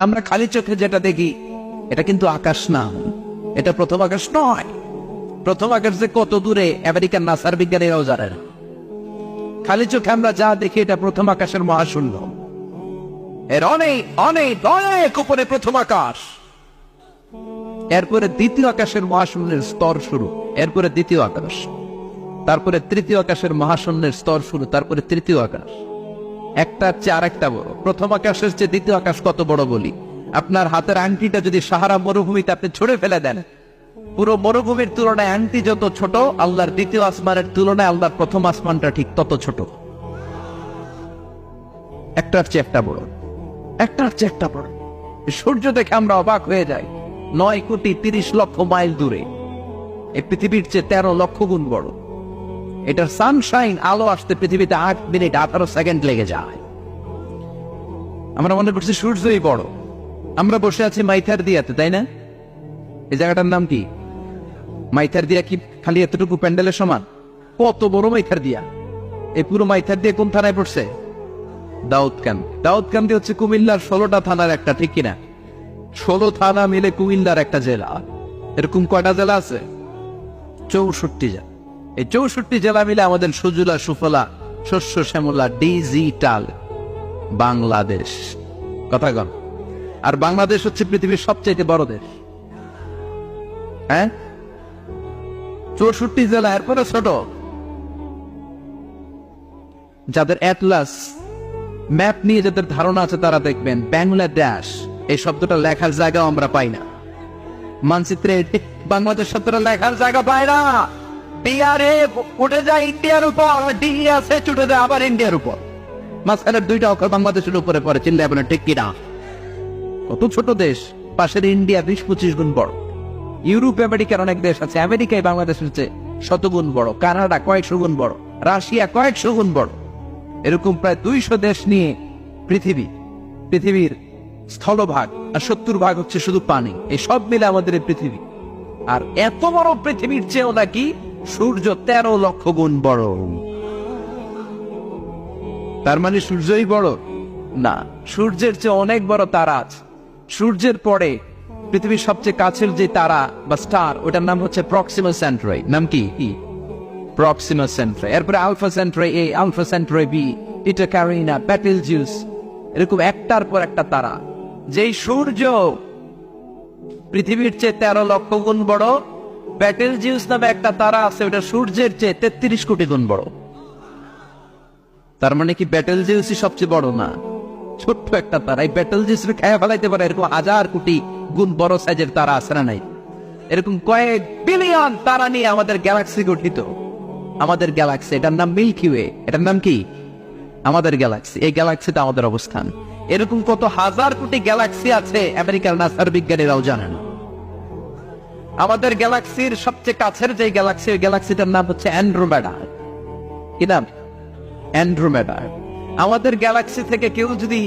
আমরা খালি চোখে যেটা দেখি এটা কিন্তু আকাশ না, এটা প্রথম আকাশ নয়। প্রথম আকাশ যে কত দূরে আমেরিকান নাসার বিজ্ঞানীরাও জানেন। খালি চোখে আমরা যা দেখি এটা প্রথম আকাশের মহাশূন্য, এর অনেক অনেক অনেক উপরে প্রথম আকাশ। এরপরে দ্বিতীয় আকাশের মহাশূন্যের স্তর শুরু, এরপরে দ্বিতীয় আকাশ, তারপরে তৃতীয় আকাশের মহাশূন্যের স্তর শুরু, তারপরে তৃতীয় আকাশ। একটার চেয়ে আরেকটা বড়। প্রথম আকাশের চেয়ে দ্বিতীয় আকাশ কত বড় বলি, আপনার হাতের আংটিটা যদি সাহারা মরুভূমিতে আপনি ছুঁড়ে ফেলে দেন, পুরো মরুভূমির তুলনায় আংটি যত ছোট, আল্লাহর দ্বিতীয় আসমানের তুলনায় আল্লাহর প্রথম আসমানটা ঠিক তত ছোট। একটার চেয়ে একটা বড়, একটার চেয়ে একটা বড়। সূর্য দেখে আমরা অবাক হয়ে যাই, 9,30,00,000 মাইল দূরে। এই পৃথিবীর চেয়ে 13 লক্ষ গুণ বড়। এটার সানশাইন, আলো আসতে পৃথিবীতে 8 মিনিট 18 সেকেন্ড লেগে যায়। আমরা মনে করছি সূর্যই বড়। আমরা বসে আছি মাইথার দিয়াতে, তাই না? এই জায়গাটার নাম কি? মাইথার দিয়া কি খালি এতটুকু প্যান্ডেলের সমান? কত বড় মাইথার দিয়া! এই পুরো মাইথার দিয়ে কোন থানায় পড়ছে? দাউদকান্দি। দাউদকান্দি হচ্ছে কুমিল্লার 16টা থানার একটা, ঠিক কিনা? 16 থানা মিলে কুমিল্লার একটা জেলা। এরকম কয়টা জেলা আছে? 64 জেলা। এই 64 জেলা মিলে আমাদের সুজলা সুফলা শস্য শ্যামলা ডিজিটাল বাংলাদেশ। কথা কন। আর বাংলাদেশ হচ্ছে পৃথিবীর সবচেয়ে বড় দেশ। হ্যাঁ, 64 জেলা, এরপরে ছোট। যাদের অ্যাটলাস ম্যাপ নিয়ে যাদের ধারণা আছে তারা দেখবেন বাংলাদেশ এই শব্দটা লেখার জায়গাও আমরা পাই না। মানচিত্রে বাংলাদেশ শব্দটা লেখার জায়গা পায় না। বিহারে উঠে যায় ইন্ডিয়ার উপর, ডি আছে ছুটে যায় আবার ইন্ডিয়ার উপর। মাঝখানের দুইটা অক্ষর বাংলাদেশের উপরে পড়ে, চিনলে আপনার ঠিক কিনা? কত ছোট দেশ, পাশের ইন্ডিয়া 20-25 গুণ বড়। ইউরোপ আমেরিকার অনেক দেশ আছে, আমেরিকায় বাংলাদেশের চেয়ে শতগুণ বড়, কানাডা কয়েকশো গুণ বড়, রাশিয়া কয়েকশো গুণ বড়। এরকম প্রায় 200 দেশ নিয়ে পৃথিবীর স্থলভাগ, আর 70% হচ্ছে শুধু পানি। এই সব মিলে আমাদের এই পৃথিবী। আর এত বড় পৃথিবীর চেয়েও নাকি সূর্য 13 লক্ষ গুণ বড়। তার মানে সূর্যই বড় না, সূর্যের চেয়ে অনেক বড় তারা আছে। সূর্যের পরে পৃথিবীর সবচেয়ে কাছের যে তারা বা স্টার, ওটার নাম হচ্ছে প্রক্সিমা সেন্ট্রাই। নাম কি? প্রক্সিমা সেন্ট্রাই। এরপরে আলফা সেন্ট্রাই এ, আলফা সেন্ট্রাই বি, ইটা ক্যারিনা, বেটেলজিউস, এরকম একটার পর একটা তারা। যেই সূর্য পৃথিবীর চেয়ে 13 লক্ষ গুণ বড়, বেটেলজিউস নামে একটা তারা আছে, ওটা সূর্যের চেয়ে 33 কোটি গুণ বড়। তার মানে কি বেটেলজিউসই সবচেয়ে বড় না? ছোট্ট একটা তারা। এই বেটেলজিউস খেয়ে ফেলাইতে পারে এরকম 1000 কোটি গুণ বড় সাইজের তারা আছে না নাই? এরকম কয়েক বিলিয়ন তারা নিয়ে আমাদের গ্যালাক্সি গঠিত। আমাদের গ্যালাক্সি, এটার নাম মিল্কি ওয়ে। এটার নাম কি? আমাদের গ্যালাক্সি। এই গ্যালাক্সিতে আমাদের অবস্থান। এরকম কত হাজার কোটি গ্যালাক্সি আছে আমেরিকার নাসার বিজ্ঞানীরাও জানেন। আমাদের গ্যালাক্সির সবচেয়ে কাছের যে গ্যালাক্সি, ওই গ্যালাক্সিটার নাম হচ্ছে অ্যান্ড্রোমেডা। কি নাম? অ্যান্ড্রোমেডা। আমাদের গ্যালাক্সি থেকে কেউ যদি